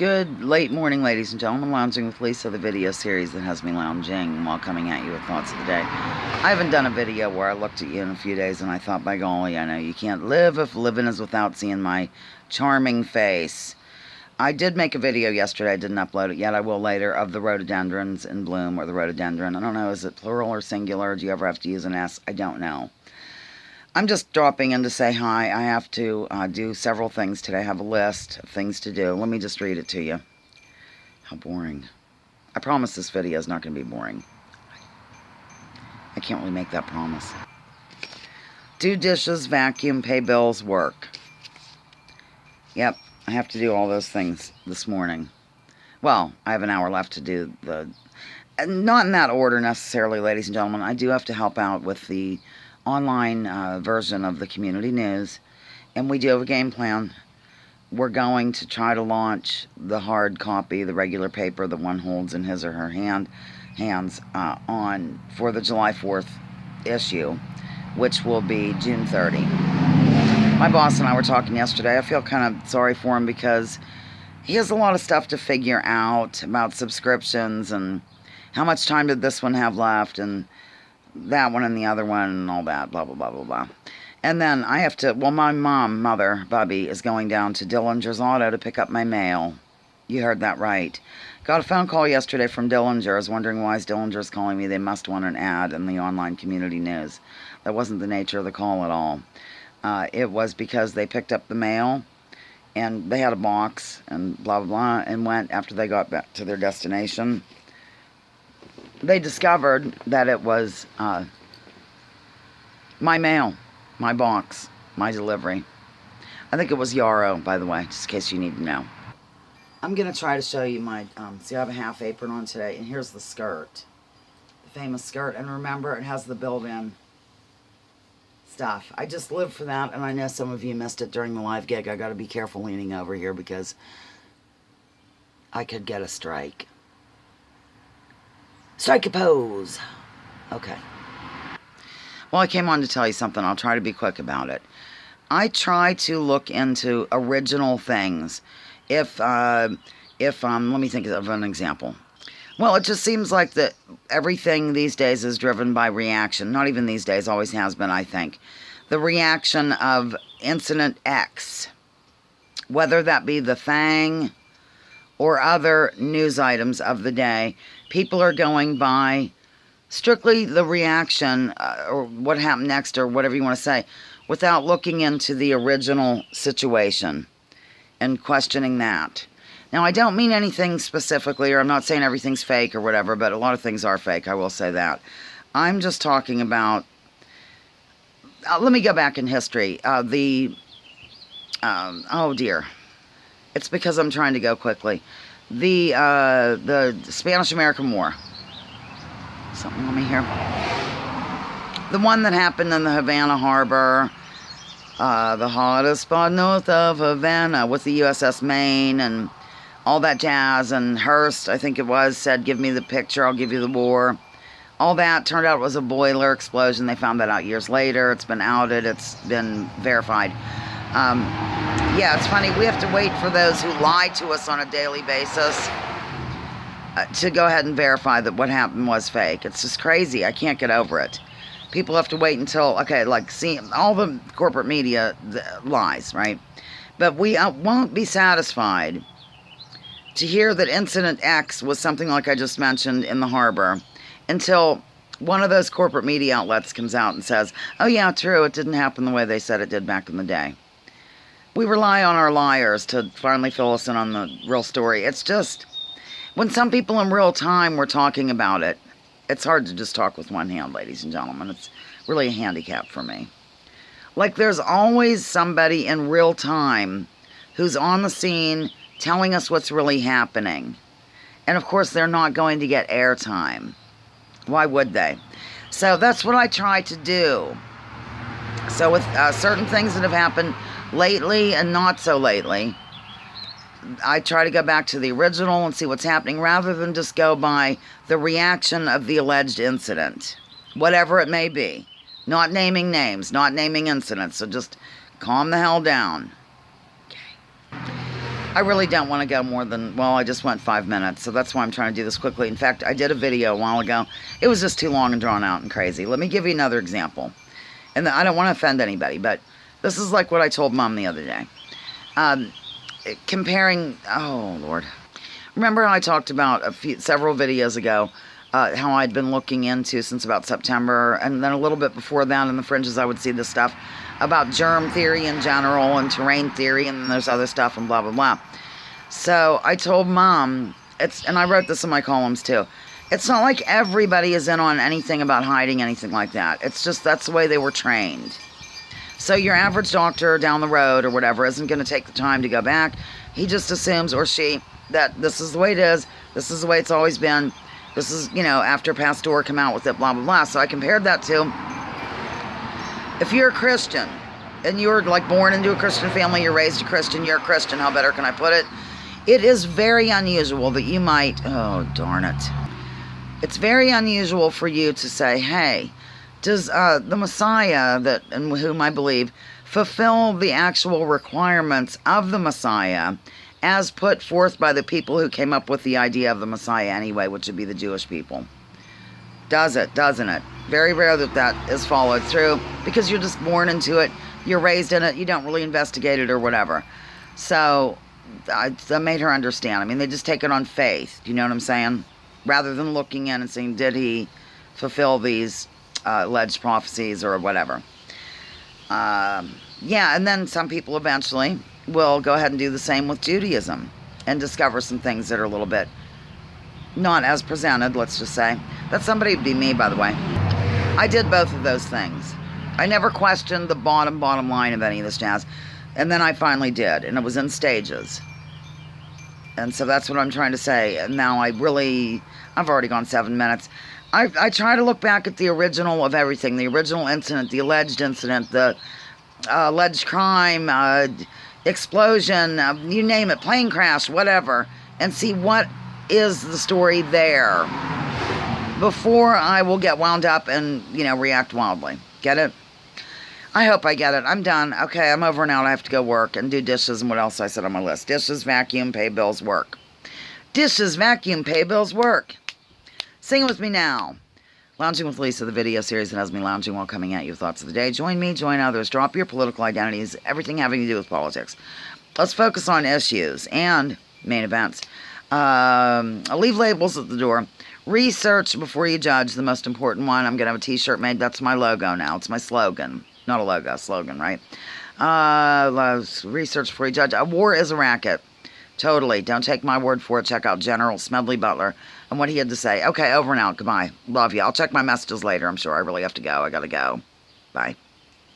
Good late morning, ladies and gentlemen. Lounging with Lisa, the video series that has me lounging while coming at you with thoughts of the day. I haven't done a video where I looked at you in a few days and I thought, by golly, I know you can't live if living is without seeing my charming face. I did make a video yesterday. I didn't upload it yet. I will later, of the rhododendrons in bloom, or the rhododendron. I don't know, is it plural or singular? Do you ever have to use an S? I don't know. I'm just dropping in to say hi. I have to do several things today. I have a list of things to do. Let me just read it to you. How boring. I promise this video is not going to be boring. I can't really make that promise. Do dishes, vacuum, pay bills, work. Yep, I have to do all those things this morning. Well, I have an hour left to do not in that order necessarily, ladies and gentlemen. I do have to help out with the online version of the community news, and we do have a game plan. We're going to try to launch the hard copy, the regular paper that one holds in his or her hands on for the July 4th issue, which will be June 30. My boss and I were talking yesterday. I feel kind of sorry for him because he has a lot of stuff to figure out about subscriptions and how much time did this one have left and that one and the other one and all that, blah, blah, blah, blah, blah. And then I have to, well, my mother, Bubby, is going down to Dillinger's Auto to pick up my mail. You heard that right. Got a phone call yesterday from Dillinger's, wondering why is Dillinger's calling me. They must want an ad in the online community news. That wasn't the nature of the call at all. It was because they picked up the mail, and they had a box, and blah, blah, blah, and went, after they got back to their destination, they discovered that it was my mail, my box, my delivery. I think it was Yarrow, by the way, just in case you need to know. I'm going to try to show you my, see, I have a half apron on today, and here's the skirt. The famous skirt, and remember, it has the built-in stuff. I just live for that, and I know some of you missed it during the live gig. I got to be careful leaning over here because I could get a strike. Strike a pose. Okay. Well, I came on to tell you something. I'll try to be quick about it. I try to look into original things. If let me think of an example. Well, it just seems like that everything these days is driven by reaction. Not even these days, always has been, I think. The reaction of Incident X. Whether that be the Thing or other news items of the day, people are going by strictly the reaction or what happened next or whatever you want to say, without looking into the original situation and questioning that. Now, I don't mean anything specifically, or I'm not saying everything's fake or whatever, but a lot of things are fake, I will say that. I'm just talking about, let me go back in history. Oh dear. It's because I'm trying to go quickly. The Spanish-American War. Something on me here. The one that happened in the Havana Harbor, the hottest spot north of Havana, with the USS Maine and all that jazz. And Hearst, I think it was, said, "Give me the picture, I'll give you the war." All that turned out was a boiler explosion. They found that out years later. It's been outed. It's been verified. Yeah, it's funny. We have to wait for those who lie to us on a daily basis to go ahead and verify that what happened was fake. It's just crazy. I can't get over it. People have to wait until, okay, like, see, all the corporate media lies, right? But we won't be satisfied to hear that Incident X was something like I just mentioned in the harbor until one of those corporate media outlets comes out and says, "Oh yeah, true, it didn't happen the way they said it did back in the day." We rely on our liars to finally fill us in on the real story. It's just, when some people in real time were talking about it, it's hard to just talk with one hand, ladies and gentlemen. It's really a handicap for me. Like, there's always somebody in real time who's on the scene telling us what's really happening. And of course, they're not going to get airtime. Why would they? So that's what I try to do. So with certain things that have happened lately and not so lately, I try to go back to the original and see what's happening rather than just go by the reaction of the alleged incident, whatever it may be. Not naming names, not naming incidents, so just calm the hell down. Okay. I really don't want to go more than, well, I just went 5 minutes, so that's why I'm trying to do this quickly. In fact, I did a video a while ago. It was just too long and drawn out and crazy. Let me give you another example. And I don't want to offend anybody, but this is like what I told Mom the other day. Comparing, oh, Lord. Remember how I talked about several videos ago how I'd been looking into since about September, and then a little bit before that in the fringes I would see this stuff about germ theory in general and terrain theory, and then there's other stuff and blah, blah, blah. So I told Mom, and I wrote this in my columns too, it's not like everybody is in on anything about hiding anything like that. It's just that's the way they were trained. So your average doctor down the road or whatever isn't going to take the time to go back. He just assumes, or she, that this is the way it is. This is the way it's always been. This is, after Pasteur come out with it, blah, blah, blah. So I compared that to, if you're a Christian and you're like born into a Christian family, you're raised a Christian, you're a Christian, how better can I put it? It is very unusual that you might, oh, darn it. It's very unusual for you to say, hey, does the Messiah, in whom I believe, fulfill the actual requirements of the Messiah as put forth by the people who came up with the idea of the Messiah anyway, which would be the Jewish people? Does it? Doesn't it? Very rare that is followed through, because you're just born into it, you're raised in it, you don't really investigate it or whatever. So I made her understand. I mean, they just take it on faith, you know what I'm saying? Rather than looking in and saying, did he fulfill these alleged prophecies or whatever. Yeah, and then some people eventually will go ahead and do the same with Judaism and discover some things that are a little bit not as presented, let's just say. That somebody would be me, by the way. I did both of those things. I never questioned the bottom line of any of this jazz. And then I finally did, and it was in stages. And so that's what I'm trying to say. And now I've already gone 7 minutes. I try to look back at the original of everything, the original incident, the alleged incident, the alleged crime, explosion, you name it, plane crash, whatever, and see what is the story there before I will get wound up and, react wildly. Get it? I hope I get it. I'm done. Okay, I'm over and out. I have to go work and do dishes and what else I said on my list. Dishes, vacuum, pay bills, work. Dishes, vacuum, pay bills, work. Sing with me now. Lounging with Lisa, the video series that has me lounging while coming at you with thoughts of the day. Join me, join others, drop your political identities, everything having to do with politics. Let's focus on issues and main events. I'll leave labels at the door. Research before you judge, the most important one. I'm going to have a t-shirt made. That's my logo now. It's my slogan. Not a logo, slogan, right? Research before you judge. A war is a racket. Totally. Don't take my word for it. Check out General Smedley Butler and what he had to say. Okay, over and out. Goodbye. Love you. I'll check my messages later. I'm sure I really have to go. I gotta go. Bye.